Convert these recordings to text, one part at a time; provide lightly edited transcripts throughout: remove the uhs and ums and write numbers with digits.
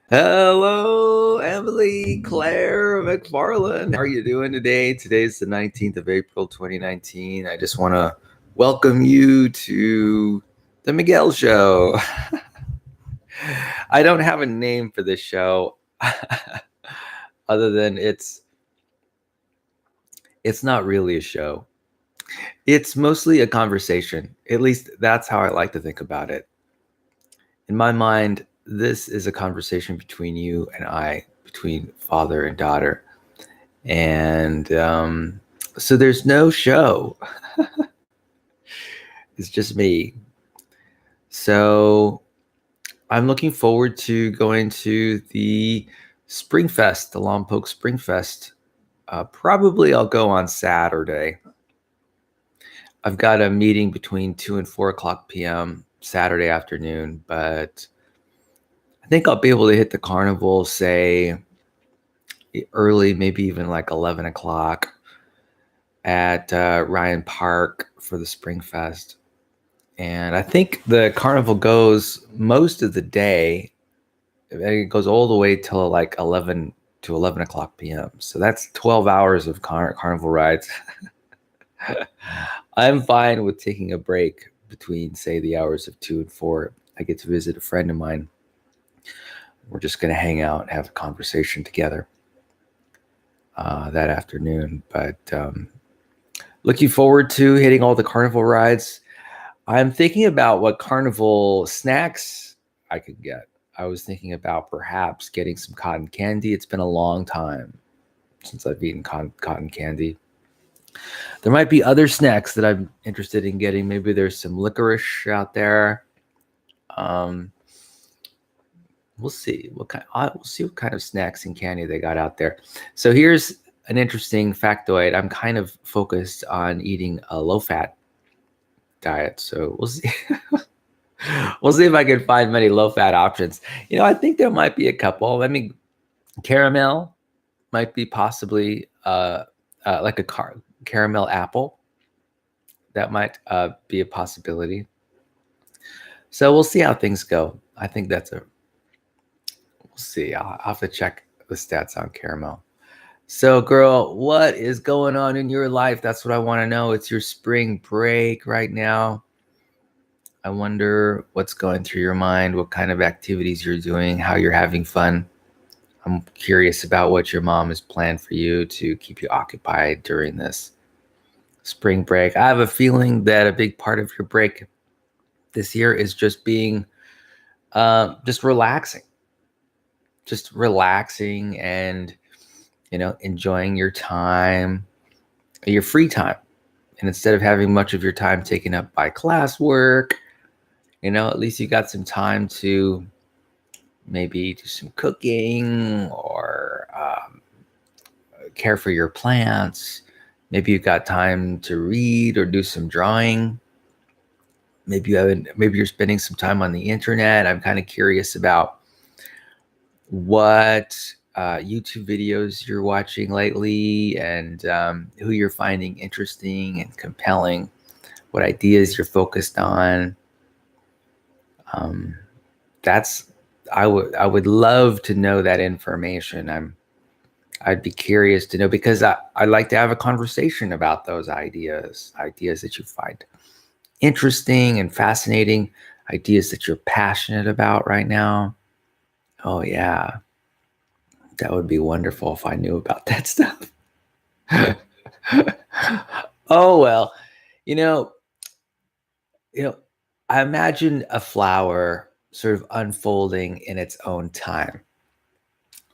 Hello, Emily Claire McFarland. How are you doing today? Today's the 19th of April, 2019. I just want to welcome you to the Miguel Show. I don't have a name for this show other than it's not really a show. It's mostly a conversation. At least that's how I like to think about it. In my mind, this is a conversation between you and I, between father and daughter. And so there's no show. It's just me. So I'm looking forward to going to the Springfest, the Lompoc Springfest. Probably I'll go on Saturday. I've got a meeting between 2 and 4 o'clock p.m. Saturday afternoon, but I think I'll be able to hit the carnival, say, early, maybe even like 11 o'clock at Ryan Park for the Springfest. And I think the carnival goes most of the day. It goes all the way till like 11 to 11 o'clock p.m. So that's 12 hours of carnival rides. I'm fine with taking a break between, say, the hours of 2 and 4. I get to visit a friend of mine. We're just going to hang out and have a conversation together that afternoon. But looking forward to hitting all the carnival rides. I'm thinking about what carnival snacks I could get. I was thinking about perhaps getting some cotton candy. It's been a long time since I've eaten cotton candy. There might be other snacks that I'm interested in getting. Maybe there's some licorice out there. We'll see what kind of snacks and candy they got out there. So here's an interesting factoid. I'm kind of focused on eating a low-fat diet. So we'll see. We'll see if I can find many low-fat options. I think there might be a couple. I mean, caramel might be possibly like a caramel apple. That might be a possibility. So we'll see how things go. I think we'll see. I'll have to check the stats on caramel. So, girl, what is going on in your life? That's what I want to know. It's your spring break right now. I wonder what's going through your mind, what kind of activities you're doing, how you're having fun. I'm curious about what your mom has planned for you to keep you occupied during this spring break. I have a feeling that a big part of your break this year is just being, just relaxing and, enjoying your time, your free time. And instead of having much of your time taken up by classwork, at least you got some time to maybe do some cooking or care for your plants. Maybe you got time to read or do some drawing. Maybe you're spending some time on the internet. I'm kind of curious about what YouTube videos you're watching lately and who you're finding interesting and compelling, what ideas you're focused on. I would love to know that information. I'd be curious to know because I'd like to have a conversation about those ideas that you find interesting and fascinating, ideas that you're passionate about right now. Oh yeah, that would be wonderful if I knew about that stuff. Oh well, you know, I imagine a flower sort of unfolding in its own time,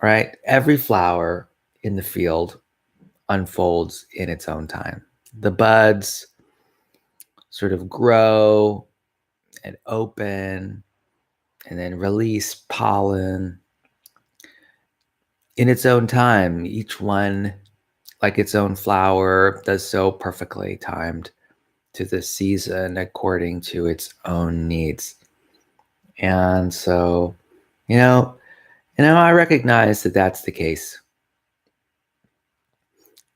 right? Every flower in the field unfolds in its own time. The buds sort of grow and open and then release pollen in its own time. Each one, like its own flower, does so perfectly timed to the season according to its own needs. And so, I recognize that that's the case.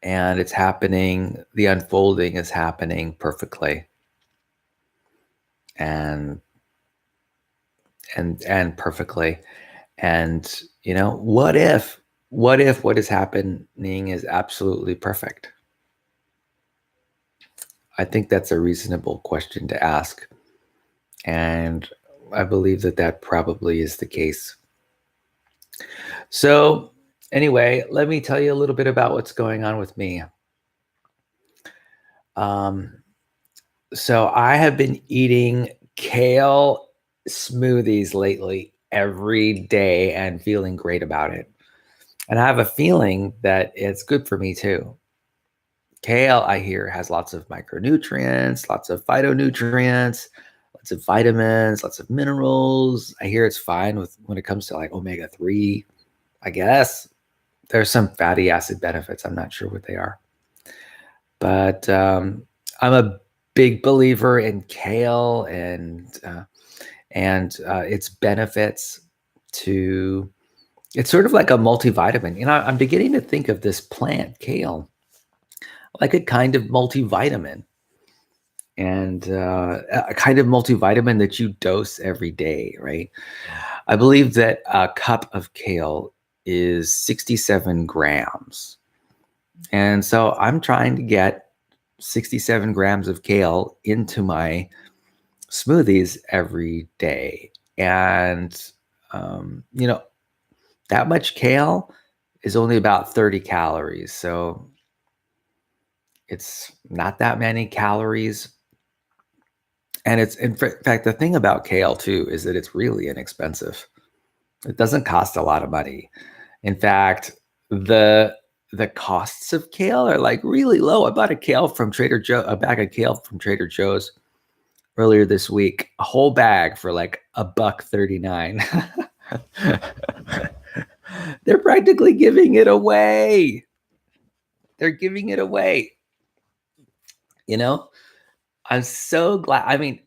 And it's happening, the unfolding is happening perfectly. And and perfectly. And what if what is happening is absolutely perfect? I think that's a reasonable question to ask. And I believe that that probably is the case. So, anyway, let me tell you a little bit about what's going on with me. Um, so, I have been eating kale smoothies lately every day and feeling great about it. And I have a feeling that it's good for me too. Kale, I hear, has lots of micronutrients, lots of phytonutrients, lots of vitamins, lots of minerals. I hear it's fine with when it comes to like omega-3. I guess there's some fatty acid benefits. I'm not sure what they are. But I'm a big believer in kale and its benefits to it's sort of like a multivitamin. I'm beginning to think of this plant, kale, like a kind of multivitamin and a kind of multivitamin that you dose every day, right? I believe that a cup of kale is 67 grams. And so I'm trying to get 67 grams of kale into my smoothies every day. And, you know, that much kale is only about 30 calories. So it's not that many calories. And it's in fact, the thing about kale too is that it's really inexpensive. It doesn't cost a lot of money. In fact, the costs of kale are like really low. I bought a bag of kale from Trader Joe's earlier this week, a whole bag for like $1.39. They're practically giving it away. They're giving it away. You know, I'm so glad. I mean,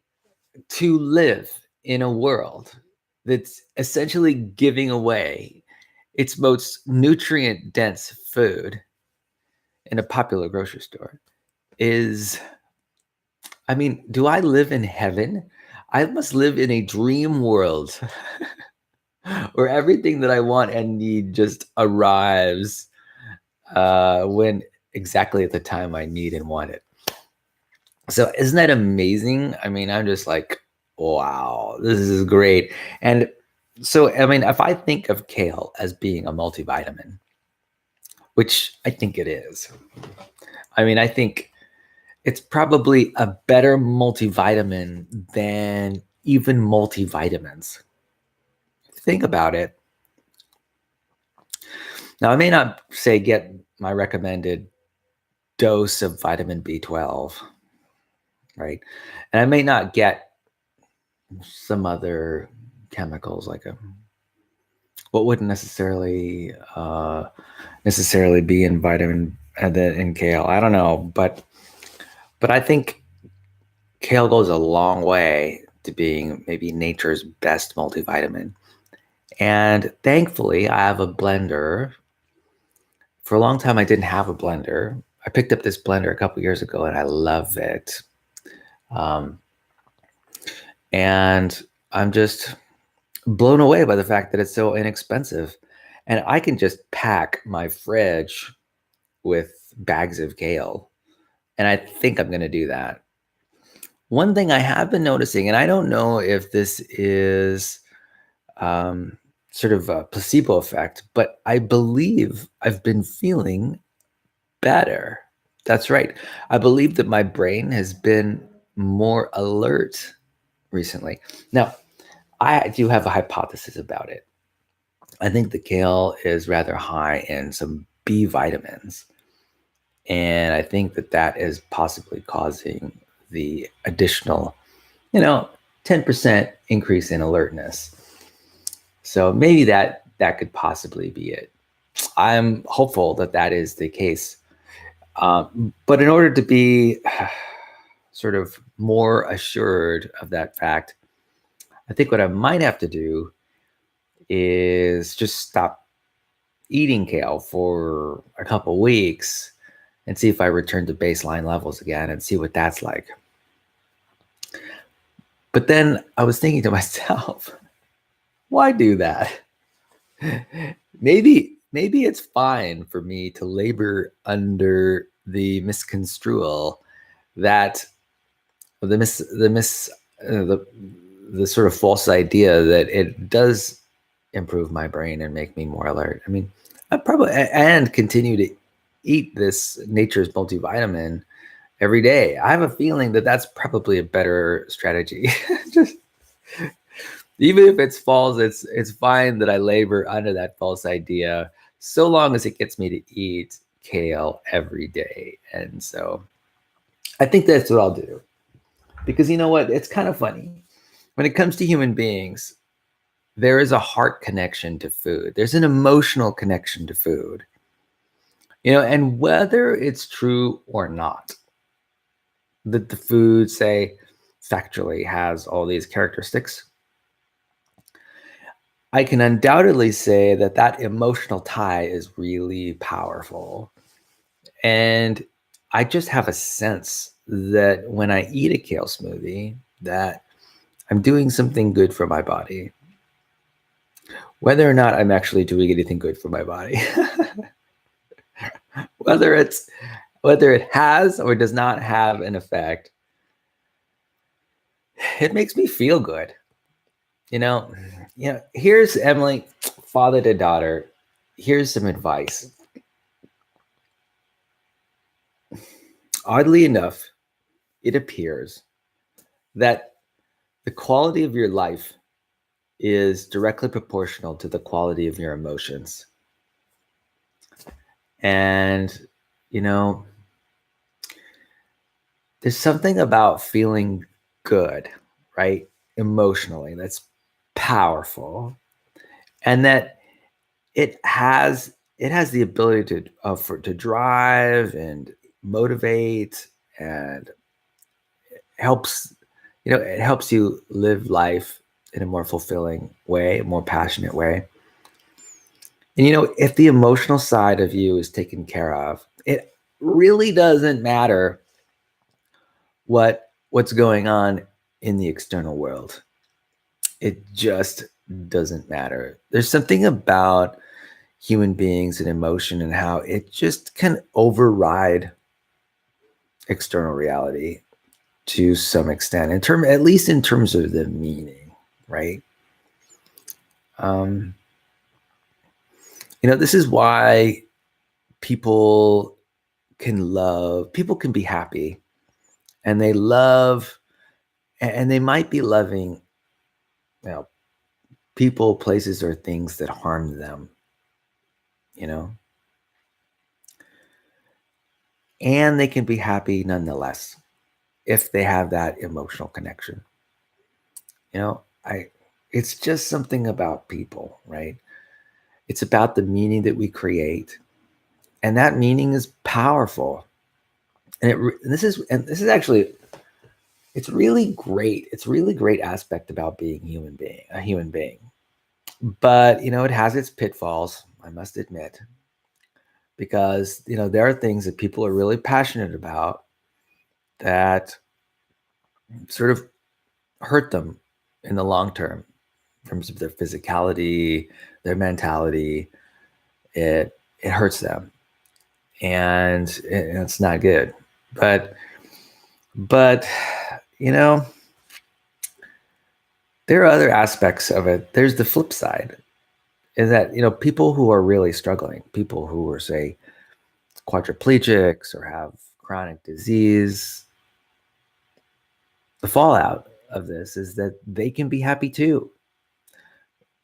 to live in a world that's essentially giving away its most nutrient dense food in a popular grocery store is, I mean, do I live in heaven? I must live in a dream world where everything that I want and need just arrives when exactly at the time I need and want it. So isn't that amazing? I mean, I'm just like, wow, this is great. And so, I mean, if I think of kale as being a multivitamin, which I think it is, I mean, I think it's probably a better multivitamin than even multivitamins. Think about it. Now, I may not say get my recommended dose of vitamin B12, right? And I may not get some other chemicals like what wouldn't necessarily be in vitamin in kale. I don't know, but I think kale goes a long way to being maybe nature's best multivitamin. And thankfully, I have a blender. For a long time, I didn't have a blender. I picked up this blender a couple years ago, and I love it. Um, and I'm just blown away by the fact that it's so inexpensive. And I can just pack my fridge with bags of kale. And I think I'm going to do that. One thing I have been noticing, and I don't know if this is um, sort of a placebo effect, but I believe I've been feeling better. That's right. I believe that my brain has been more alert recently. Now, I do have a hypothesis about it. I think the kale is rather high in some B vitamins. And I think that that is possibly causing the additional, 10% increase in alertness. So maybe that could possibly be it. I'm hopeful that that is the case. But in order to be sort of more assured of that fact, I think what I might have to do is just stop eating kale for a couple weeks and see if I return to baseline levels again and see what that's like. But then I was thinking to myself, Why do that? Maybe it's fine for me to labor under the misconstrual that the mis the sort of false idea that it does improve my brain and make me more alert. I mean, I probably and continue to eat this nature's multivitamin every day. I have a feeling that that's probably a better strategy. Just even if it's false, it's fine that I labor under that false idea, so long as it gets me to eat kale every day. And so I think that's what I'll do. Because you know what? It's kind of funny. When it comes to human beings, there is a heart connection to food. There's an emotional connection to food. And whether it's true or not, that the food, say, factually has all these characteristics, I can undoubtedly say that that emotional tie is really powerful. And I just have a sense that when I eat a kale smoothie, that I'm doing something good for my body, whether or not I'm actually doing anything good for my body. whether it has or does not have an effect, it makes me feel good. Here's Emily, father to daughter. Here's some advice. Oddly enough, it appears that the quality of your life is directly proportional to the quality of your emotions. And, there's something about feeling good, right? Emotionally, that's powerful. And that it has the ability to drive and motivate, and helps it helps you live life in a more fulfilling way, a more passionate way. And if the emotional side of you is taken care of, it really doesn't matter what's going on in the external world. It just doesn't matter. There's something about human beings and emotion and how it just can override external reality to some extent, at least in terms of the meaning, right? This is why people can be happy, and they love, and they might be loving, people, places, or things that harm them, and they can be happy nonetheless if they have that emotional connection. It's just something about people, right? It's about the meaning that we create, and that meaning is powerful. And this is actually, it's really great. It's a really great aspect about being a human being. But it has its pitfalls, I must admit, because there are things that people are really passionate about that sort of hurt them in the long term, in terms of their physicality, their mentality. It hurts them, and it's not good. But there are other aspects of it. There's the flip side, is that people who are really struggling, people who are, say, quadriplegics or have chronic disease, the fallout of this is that they can be happy too,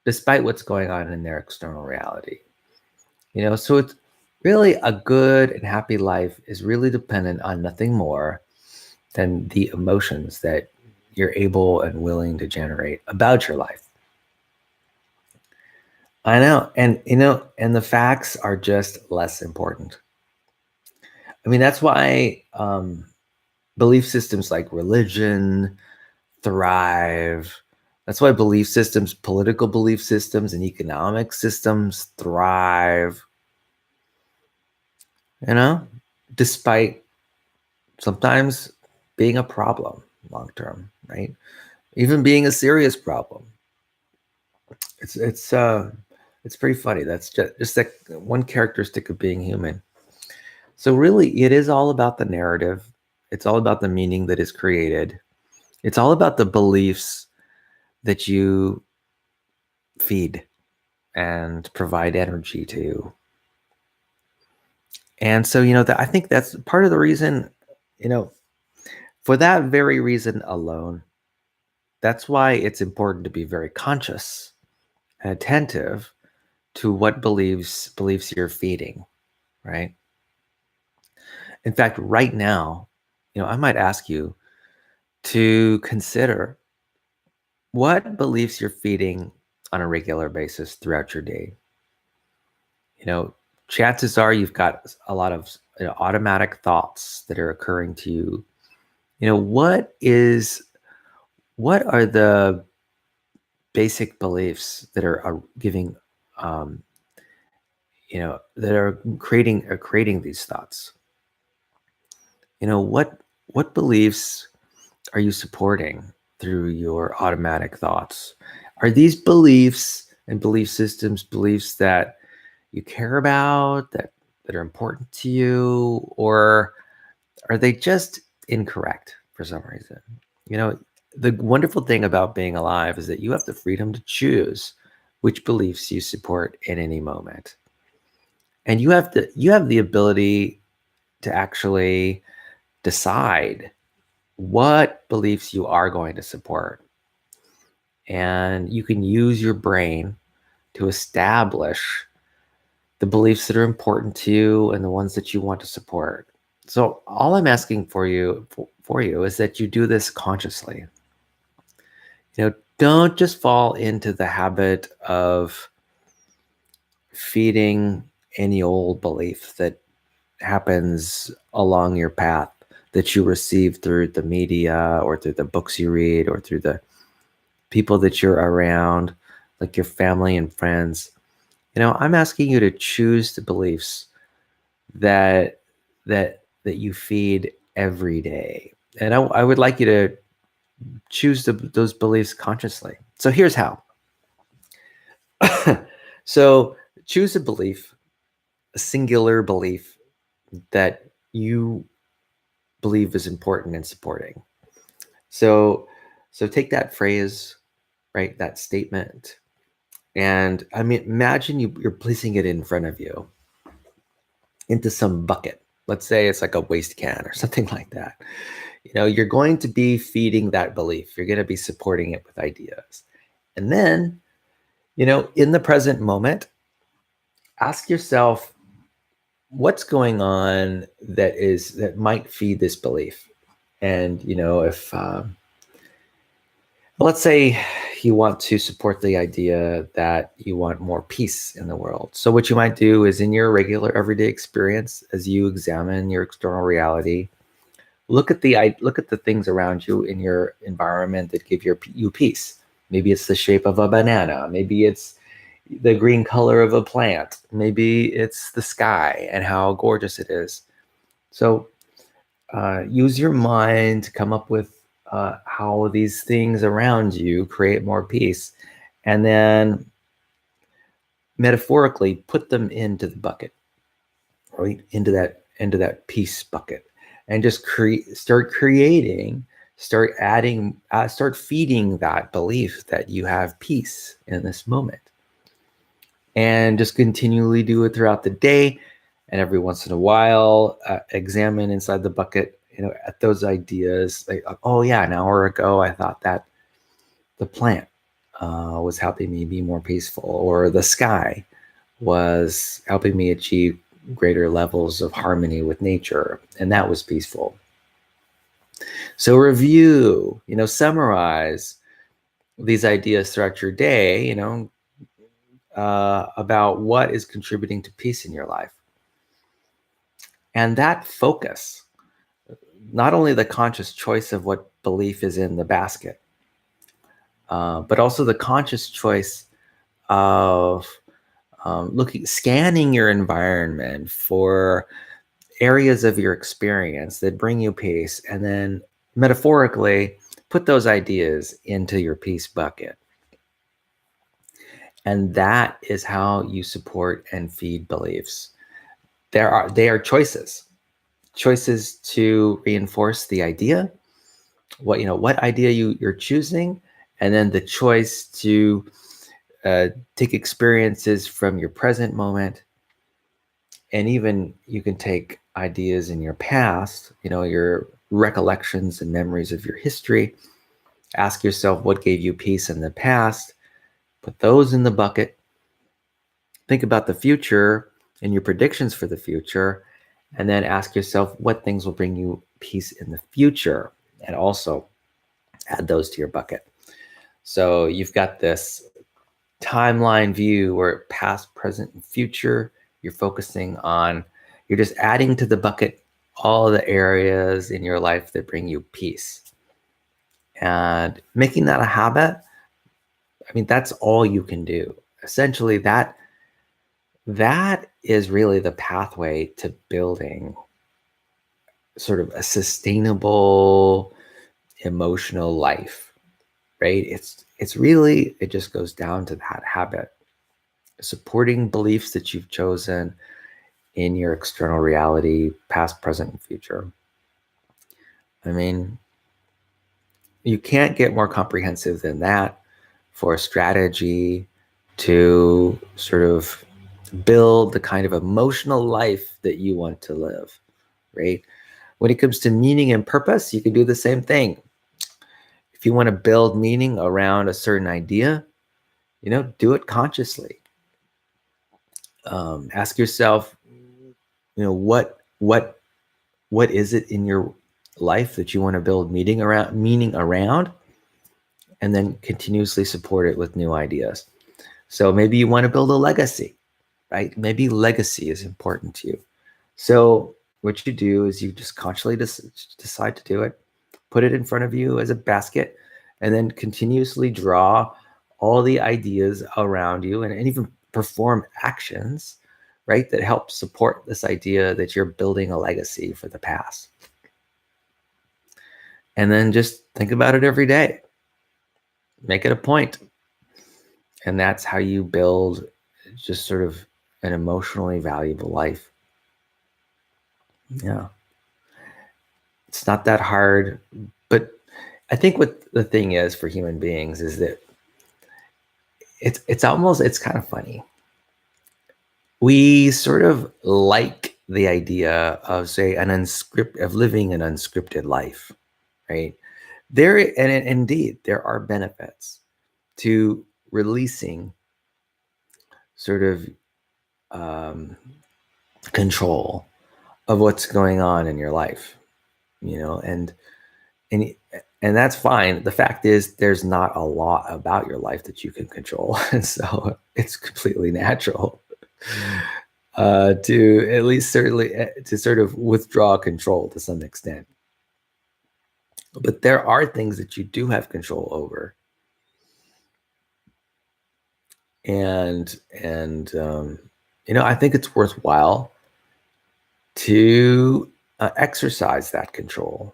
despite what's going on in their external reality. So it's really, a good and happy life is really dependent on nothing more than the emotions that you're able and willing to generate about your life. I know. And the facts are just less important. I mean, that's why belief systems like religion thrive. That's why political belief systems, and economic systems thrive, despite sometimes being a problem long term, right? Even being a serious problem. it's pretty funny. That's just that one characteristic of being human. So really, it is all about the narrative. It's all about the meaning that is created. It's all about the beliefs that you feed and provide energy to. And so, I think that's part of the reason, you know, for that very reason alone, that's why it's important to be very conscious and attentive to what beliefs you're feeding, right? In fact, right now, I might ask you to consider what beliefs you're feeding on a regular basis throughout your day. Chances are you've got a lot of automatic thoughts that are occurring to you. What are the basic beliefs that are giving, um, that are creating these thoughts? What beliefs are you supporting through your automatic thoughts? Are these beliefs and belief systems beliefs that you care about, that are important to you, or are they just incorrect for some reason? The wonderful thing about being alive is that you have the freedom to choose which beliefs you support in any moment. And you have the ability to actually decide what beliefs you are going to support. And you can use your brain to establish the beliefs that are important to you and the ones that you want to support. So all I'm asking for you is that you do this consciously. Don't just fall into the habit of feeding any old belief that happens along your path that you receive through the media or through the books you read or through the people that you're around, like your family and friends. I'm asking you to choose the beliefs that you feed every day. And I would like you to choose those beliefs consciously. So here's how. So choose a singular belief that you believe is important in supporting. So take that phrase, right? That statement. And imagine you're placing it in front of you into some bucket. Let's say it's like a waste can or something like that. You're going to be feeding that belief. You're going to be supporting it with ideas. And then, in the present moment, ask yourself what's going on that might feed this belief. And, if, let's say you want to support the idea that you want more peace in the world. So what you might do is in your regular everyday experience, as you examine your external reality, look at the things around you in your environment that give you peace. Maybe it's the shape of a banana. Maybe it's the green color of a plant. Maybe it's the sky and how gorgeous it is. So use your mind to come up with how these things around you create more peace, and then metaphorically put them into the bucket, right? Into that peace bucket, and just start creating, start adding, start feeding that belief that you have peace in this moment, and just continually do it throughout the day. And every once in a while, examine inside the bucket, at those ideas. Like, oh yeah, an hour ago I thought that the plant was helping me be more peaceful, or the sky was helping me achieve greater levels of harmony with nature, and that was peaceful. So review, summarize these ideas throughout your day, about what is contributing to peace in your life. And that focus, not only the conscious choice of what belief is in the basket, but also the conscious choice of scanning your environment for areas of your experience that bring you peace, and then metaphorically put those ideas into your peace bucket. And that is how you support and feed beliefs. They are choices to reinforce the idea, what idea you're choosing, and then the choice to take experiences from your present moment, and even you can take ideas in your past, your recollections and memories of your history. Ask yourself what gave you peace in the past, put those in the bucket. Think about the future and your predictions for the future, and then ask yourself what things will bring you peace in the future, and also add those to your bucket. So you've got this timeline view where past, present, and future, you're just adding to the bucket all the areas in your life that bring you peace. And making that a habit, that's all you can do. Essentially, that is really the pathway to building sort of a sustainable emotional life, right? It just goes down to that habit, supporting beliefs that you've chosen in your external reality, past, present, and future. You can't get more comprehensive than that for a strategy to sort of build the kind of emotional life that you want to live, right? When it comes to meaning and purpose, you can do the same thing. If you want to build meaning around a certain idea, do it consciously. Ask yourself, what is it in your life that you want to build meaning around, and then continuously support it with new ideas. So maybe you want to build a legacy, right? Maybe legacy is important to you. So what you do is you just consciously decide to do it, put it in front of you as a basket, and then continuously draw all the ideas around you, and even perform actions, right, that help support this idea that you're building a legacy for the past. And then just think about it every day. Make it a point. And that's how you build just sort of an emotionally valuable life. Yeah. It's not that hard, but I think what the thing is for human beings is that it's kind of funny. We sort of like the idea of, say, of living an unscripted life, right? And indeed, there are benefits to releasing sort of control of what's going on in your life, and that's fine. The fact is, there's not a lot about your life that you can control, and so it's completely natural to at least certainly to sort of withdraw control to some extent. But there are things that you do have control over, and I think it's worthwhile to exercise that control.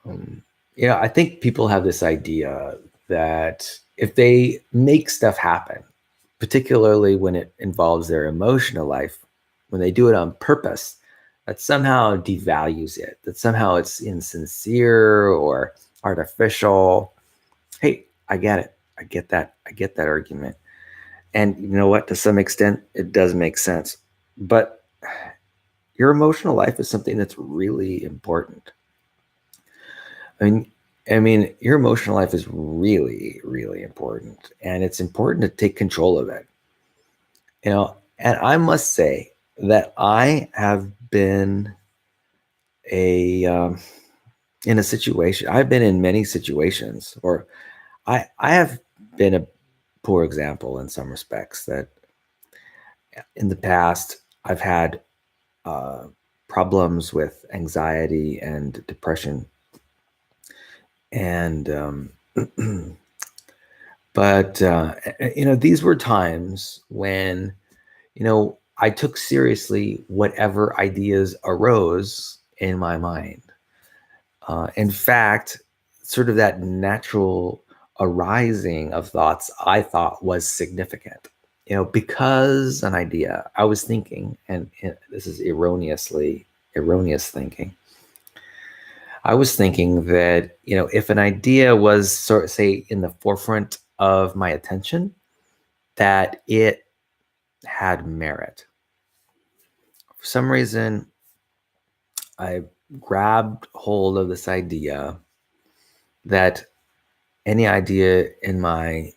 I think people have this idea that if they make stuff happen, particularly when it involves their emotional life, when they do it on purpose, that somehow devalues it, that somehow it's insincere or artificial. Hey, I get it. I get that. I get that argument. And you know what? To some extent, it does make sense. But your emotional life is something that's really important. I mean, your emotional life is really, really important, and it's important to take control of it. And I must say that I have been in a situation. I've been in many situations, or I have been a poor example in some respects. That in the past I've had problems with anxiety and depression, and but these were times when I took seriously whatever ideas arose in my mind. In fact, sort of that natural arising of thoughts I thought was significant. Because an idea I was thinking, and this is erroneous thinking. I was thinking that, if an idea was sort of, say, in the forefront of my attention, that it had merit. For some reason, I grabbed hold of this idea that any idea in my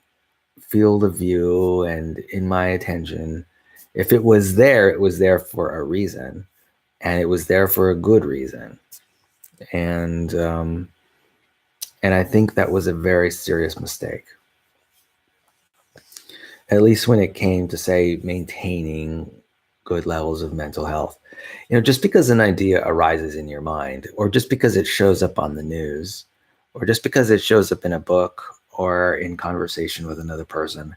field of view and in my attention, if it was there for a reason, and it was there for a good reason. And I think that was a very serious mistake, at least when it came to, say, maintaining good levels of mental health. Just because an idea arises in your mind, or just because it shows up on the news, or just because it shows up in a book or in conversation with another person,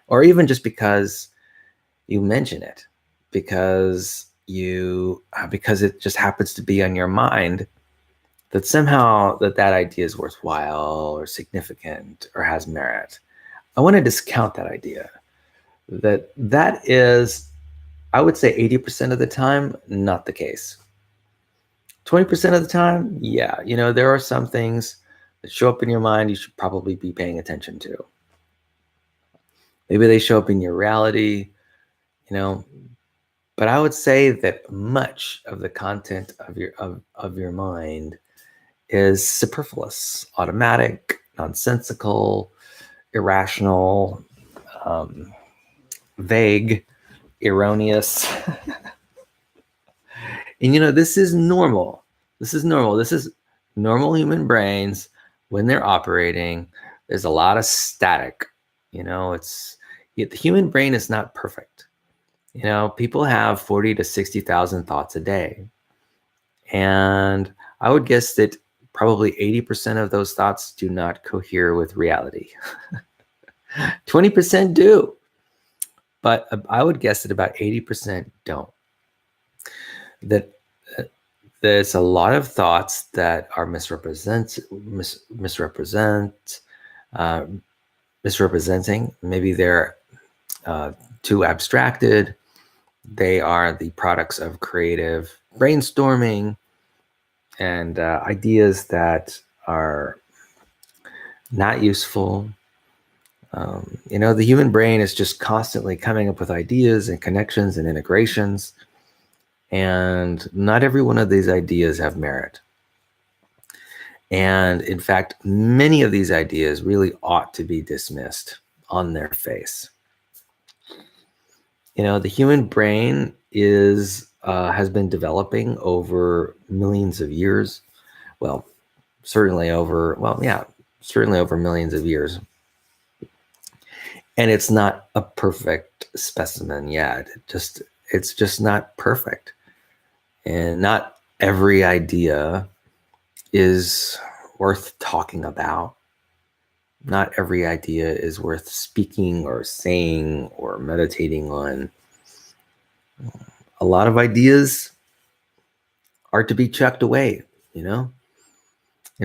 or even just because you mention it, because it just happens to be on your mind, that somehow that idea is worthwhile or significant or has merit. I want to discount that idea. That is, I would say, 80% of the time, not the case. 20% of the time, yeah, there are some things that show up in your mind you should probably be paying attention to. Maybe they show up in your reality, but I would say that much of the content of your mind is superfluous, automatic, nonsensical, irrational, vague, erroneous. And this is normal. This is normal human brains when they're operating. There's a lot of static. The human brain is not perfect. People have 40 to 60,000 thoughts a day. And I would guess that probably 80% of those thoughts do not cohere with reality. 20% do. But I would guess that about 80% don't. That there's a lot of thoughts that are misrepresenting. Maybe they're too abstracted. They are the products of creative brainstorming and ideas that are not useful. The human brain is just constantly coming up with ideas and connections and integrations, and not every one of these ideas have merit. And in fact, many of these ideas really ought to be dismissed on their face. The human brain has been developing over millions of years. Well, certainly over millions of years. And it's not a perfect specimen yet. It's just not perfect. And not every idea is worth talking about. Not every idea is worth speaking or saying or meditating on. A lot of ideas are to be chucked away, In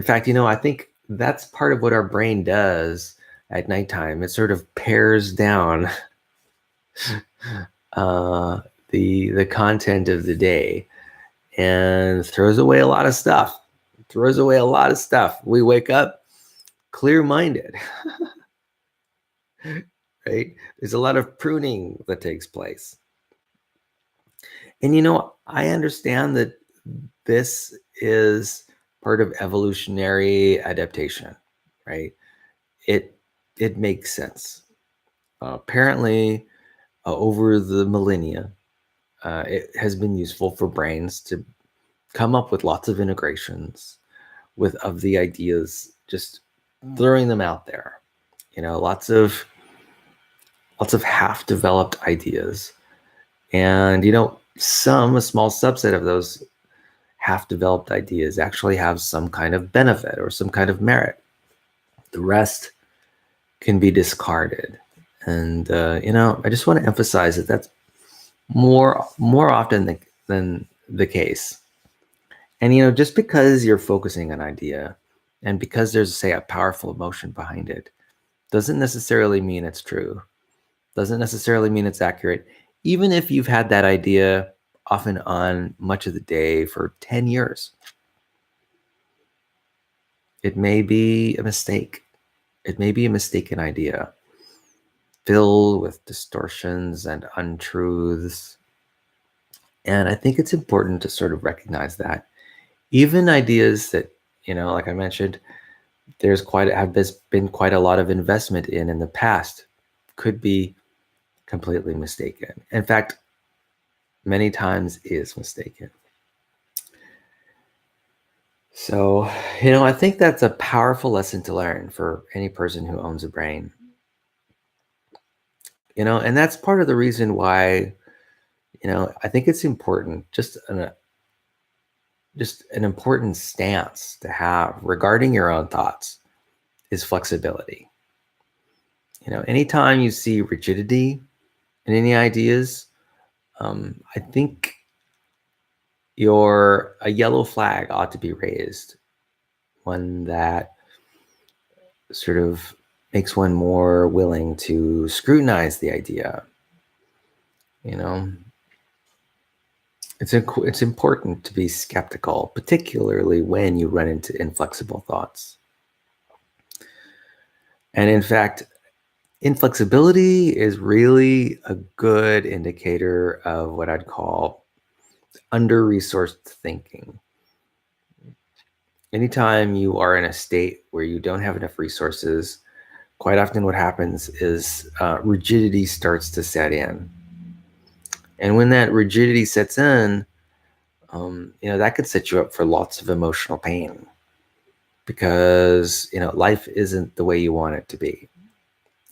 fact, I think that's part of what our brain does at nighttime. It sort of pares down the content of the day and throws away a lot of stuff. We wake up clear-minded, right? There's a lot of pruning that takes place. And I understand that this is part of evolutionary adaptation, right? It makes sense. Apparently, over the millennia, it has been useful for brains to come up with lots of integrations of the ideas, just throwing them out there. Lots of half-developed ideas, and a small subset of those half-developed ideas actually have some kind of benefit or some kind of merit. The rest can be discarded. And I just want to emphasize that that's more often than the case. And just because you're focusing an idea And because there's, say, a powerful emotion behind it, doesn't necessarily mean it's true, doesn't necessarily mean it's accurate. Even if you've had that idea often on much of the day for 10 years, it may be a mistake. It may be a mistaken idea, filled with distortions and untruths. And I think it's important to sort of recognize that even ideas that, like I mentioned, been quite a lot of investment in the past could be completely mistaken. In fact, many times is mistaken. So, I think that's a powerful lesson to learn for any person who owns a brain. And that's part of the reason why, I think it's important, just an important stance to have regarding your own thoughts is flexibility. Anytime you see rigidity in any ideas, I think a yellow flag ought to be raised, one that sort of makes one more willing to scrutinize the idea. It's important to be skeptical, particularly when you run into inflexible thoughts. And in fact, inflexibility is really a good indicator of what I'd call under-resourced thinking. Anytime you are in a state where you don't have enough resources, quite often what happens is rigidity starts to set in. And when that rigidity sets in, that could set you up for lots of emotional pain because, life isn't the way you want it to be.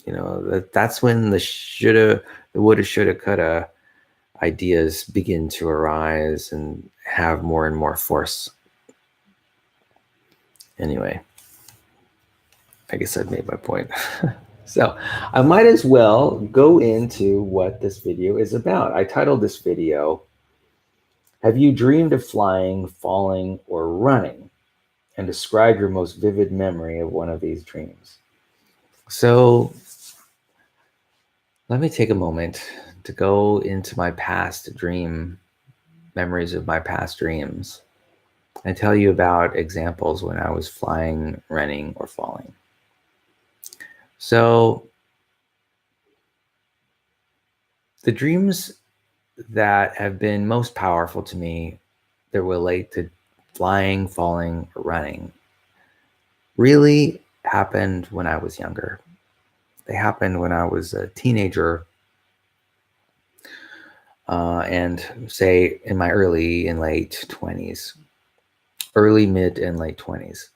That's when the shoulda, the woulda, shoulda, coulda ideas begin to arise and have more and more force. Anyway, I guess I've made my point. So I might as well go into what this video is about. I titled this video, "Have you dreamed of flying, falling, or running?" And describe your most vivid memory of one of these dreams. So let me take a moment to go into my past dream, memories of my past dreams, and tell you about examples when I was flying, running, or falling. So the dreams that have been most powerful to me that relate to flying, falling, or running really happened when I was younger. They happened when I was a teenager, and say in my early and late 20s, early, mid, and late 20s.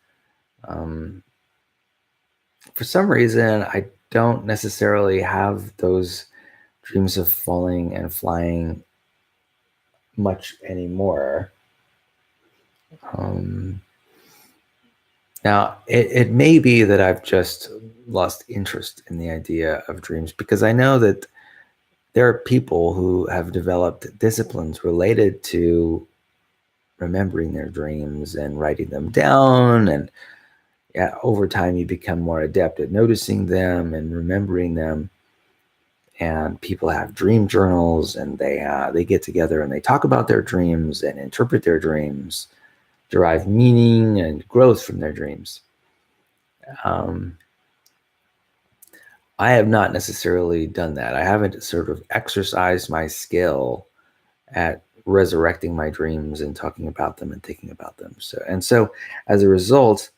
For some reason, I don't necessarily have those dreams of falling and flying much anymore. Now, it may be that I've just lost interest in the idea of dreams, because I know that there are people who have developed disciplines related to remembering their dreams and writing them down. And over time, you become more adept at noticing them and remembering them. And people have dream journals, and they get together and they talk about their dreams and interpret their dreams, derive meaning and growth from their dreams. I have not necessarily done that. I haven't sort of exercised my skill at resurrecting my dreams and talking about them and thinking about them. So as a result,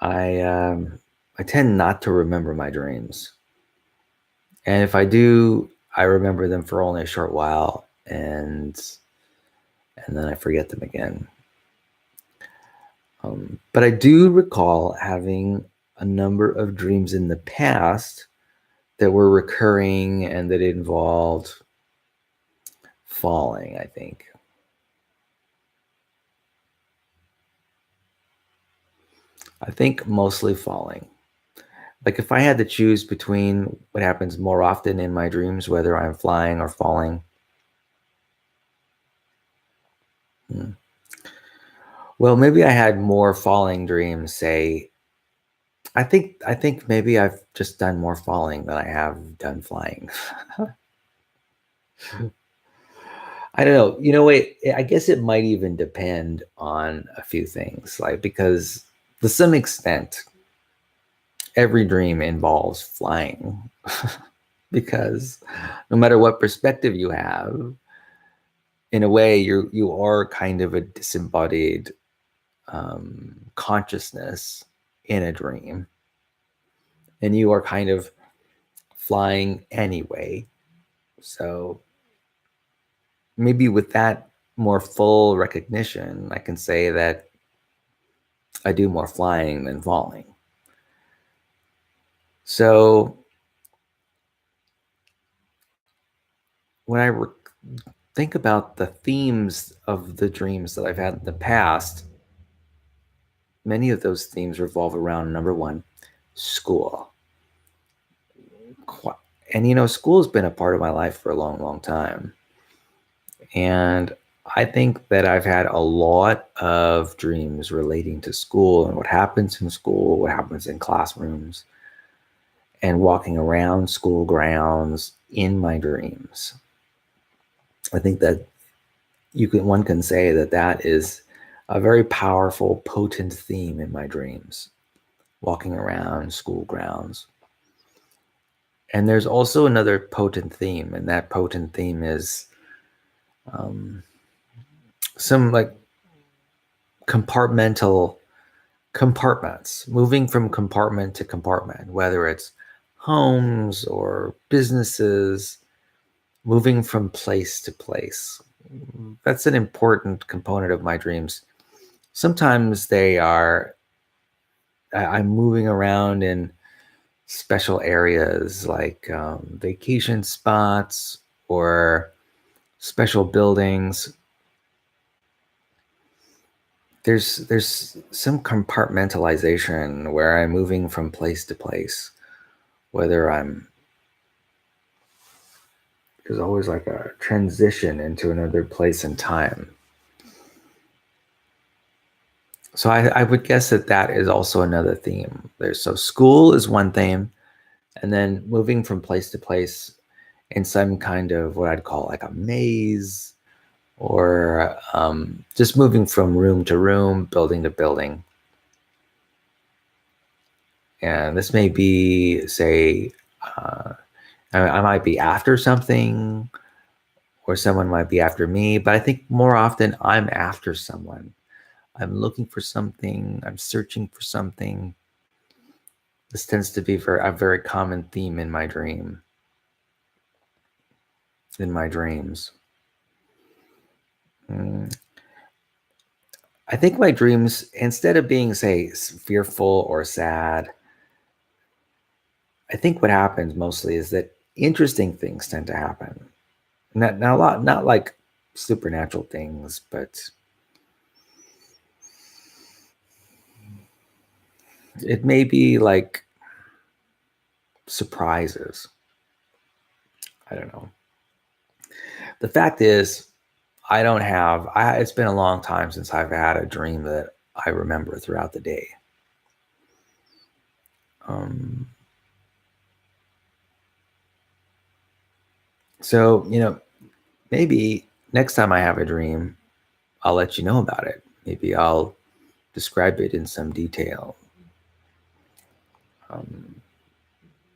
I tend not to remember my dreams. And if I do, I remember them for only a short while, and then I forget them again. But I do recall having a number of dreams in the past that were recurring and that involved falling, I think. I think mostly falling. Like if I had to choose between what happens more often in my dreams, whether I'm flying or falling. Well, maybe I had more falling dreams, say. I think maybe I've just done more falling than I have done flying. I don't know. Wait, I guess it might even depend on a few things, like because to some extent, every dream involves flying, because no matter what perspective you have, in a way, you are kind of a disembodied consciousness in a dream, and you are kind of flying anyway. So maybe with that more full recognition, I can say that I do more flying than falling. So when think about the themes of the dreams that I've had in the past, many of those themes revolve around number one, school. And school's been a part of my life for a long, long time. And I think that I've had a lot of dreams relating to school and what happens in school, what happens in classrooms, and walking around school grounds in my dreams. I think that one can say that that is a very powerful, potent theme in my dreams, walking around school grounds. And there's also another potent theme, and that potent theme is some like compartments, moving from compartment to compartment, whether it's homes or businesses, moving from place to place. That's an important component of my dreams. Sometimes I'm moving around in special areas like vacation spots or special buildings. There's some compartmentalization where I'm moving from place to place, whether there's always like a transition into another place and time. So I would guess that is also another theme. So school is one theme, and then moving from place to place in some kind of what I'd call like a maze, or just moving from room to room, building to building. And this may be, say, I might be after something, or someone might be after me, but I think more often I'm after someone. I'm looking for something, I'm searching for something. This tends to be a very common theme in my dreams. I think my dreams, instead of being, say, fearful or sad, I think what happens mostly is that interesting things tend to happen. Not like supernatural things, but it may be like surprises. I don't know. The fact is, it's been a long time since I've had a dream that I remember throughout the day. So, maybe next time I have a dream, I'll let you know about it. Maybe I'll describe it in some detail.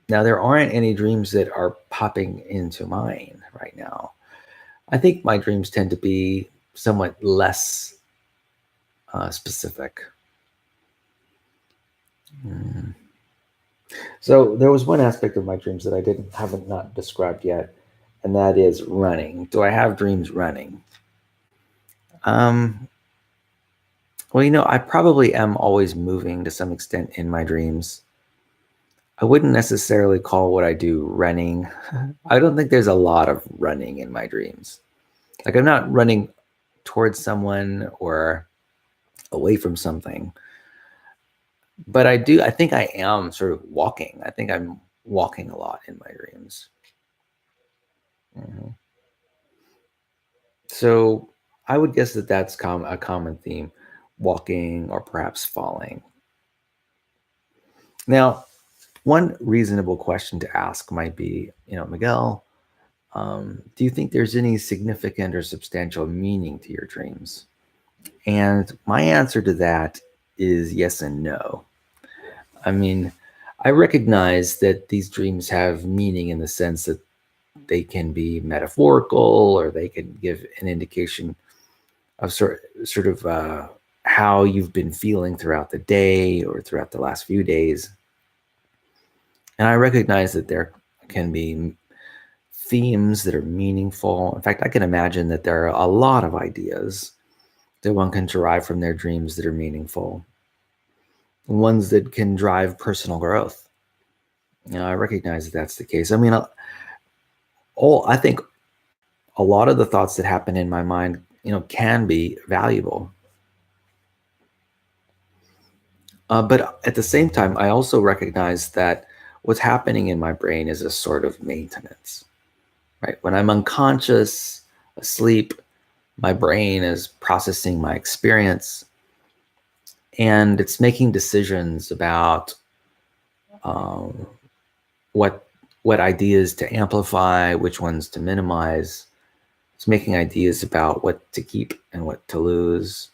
Now, there aren't any dreams that are popping into mind right now. I think my dreams tend to be somewhat less specific. So there was one aspect of my dreams that I haven't not described yet, and that is running. Do I have dreams running? Well, I probably am always moving to some extent in my dreams. I wouldn't necessarily call what I do running. I don't think there's a lot of running in my dreams. Like I'm not running towards someone or away from something. But I think I am sort of walking. I think I'm walking a lot in my dreams. Mm-hmm. So I would guess that that's a common theme. walking, or perhaps falling. Now, one reasonable question to ask might be, Miguel, do you think there's any significant or substantial meaning to your dreams? And my answer to that is yes and no. I mean, I recognize that these dreams have meaning in the sense that they can be metaphorical, or they can give an indication of sort of how you've been feeling throughout the day or throughout the last few days. And I recognize that there can be themes that are meaningful. In fact, I can imagine that there are a lot of ideas that one can derive from their dreams that are meaningful, ones that can drive personal growth. I recognize that that's the case. I mean, I think a lot of the thoughts that happen in my mind, can be valuable. But at the same time, I also recognize that what's happening in my brain is a sort of maintenance, right? When I'm unconscious, asleep, my brain is processing my experience, and it's making decisions about what ideas to amplify, which ones to minimize. It's making ideas about what to keep and what to lose.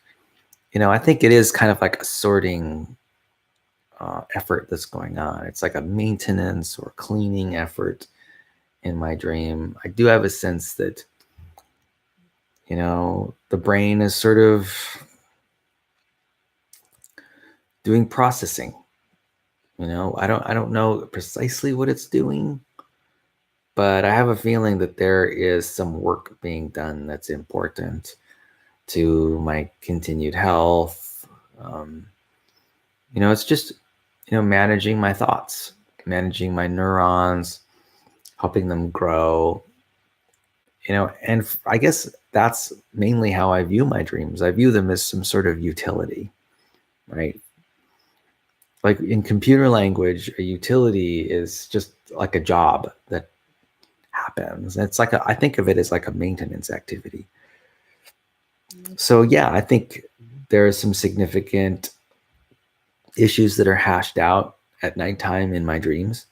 I think it is kind of like a sorting effort that's going on. It's like a maintenance or cleaning effort in my dream. I do have a sense that, the brain is sort of doing processing. I don't know precisely what it's doing, but I have a feeling that there is some work being done that's important to my continued health. It's just, managing my thoughts, managing my neurons, helping them grow. And I guess that's mainly how I view my dreams. I view them as some sort of utility, right? Like in computer language, a utility is just like a job that happens. It's like I think of it as like a maintenance activity. So yeah, I think there are some significant issues that are hashed out at nighttime in my dreams.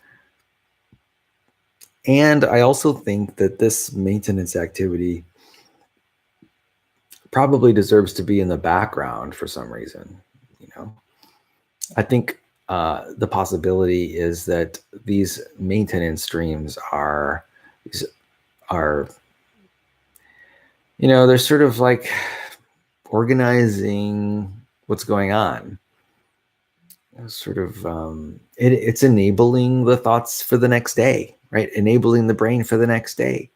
And I also think that this maintenance activity probably deserves to be in the background for some reason. I think the possibility is that these maintenance dreams are, they're sort of like organizing what's going on. Sort of, it's enabling the thoughts for the next day, right? Enabling the brain for the next day.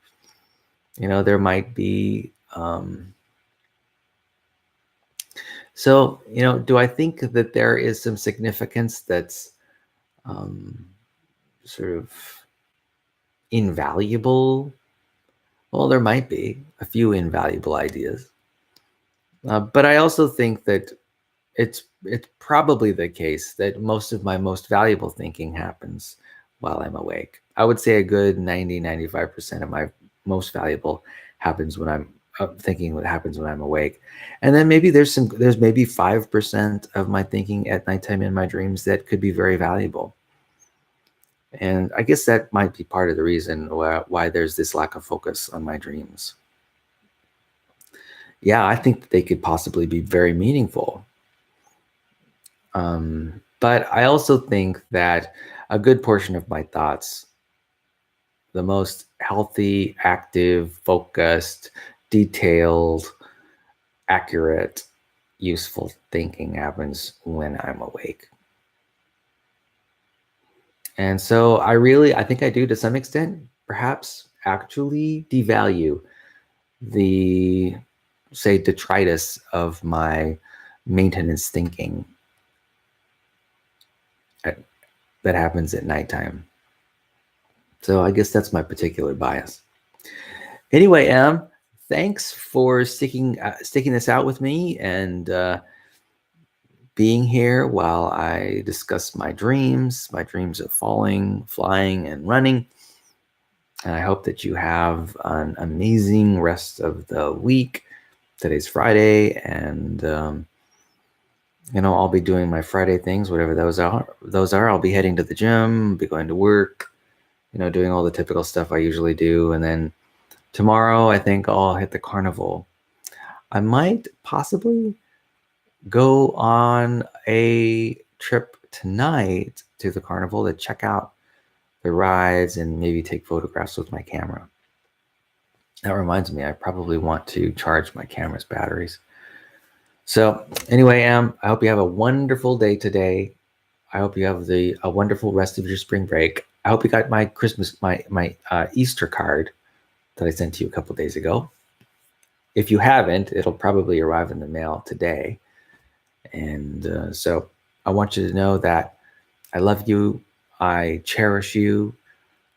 There might be, so, do I think that there is some significance that's sort of invaluable? Well, there might be a few invaluable ideas. But I also think that it's probably the case that most of my most valuable thinking happens while I'm awake. I would say a good 90-95% of my most valuable happens when I'm thinking. What happens when I'm awake, and then maybe there's maybe 5% of my thinking at nighttime in my dreams that could be very valuable. And I guess that might be part of the reason why there's this lack of focus on my dreams. Yeah, I think that they could possibly be very meaningful. But I also think that a good portion of my thoughts, the most healthy, active, focused, detailed, accurate, useful thinking happens when I'm awake. And so I think I do, to some extent, perhaps actually devalue the, say, detritus of my maintenance thinking that happens at nighttime. So I guess that's my particular bias. Anyway, Em, thanks for sticking this out with me and being here while I discuss my dreams of falling, flying, and running. And I hope that you have an amazing rest of the week. Today's Friday, and I'll be doing my Friday things, whatever those are. I'll be heading to the gym, be going to work, doing all the typical stuff I usually do. And then tomorrow, I think I'll hit the carnival. I might possibly go on a trip tonight to the carnival to check out the rides and maybe take photographs with my camera. That reminds me, I probably want to charge my camera's batteries. So anyway, I hope you have a wonderful day today. I hope you have a wonderful rest of your spring break. I hope you got my Easter card that I sent to you a couple days ago. If you haven't, it'll probably arrive in the mail today. And so I want you to know that I love you. I cherish you.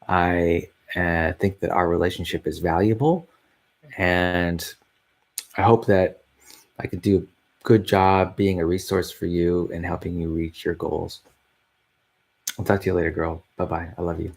I think that our relationship is valuable. And I hope that I can do a good job being a resource for you and helping you reach your goals. I'll talk to you later, girl. Bye-bye. I love you.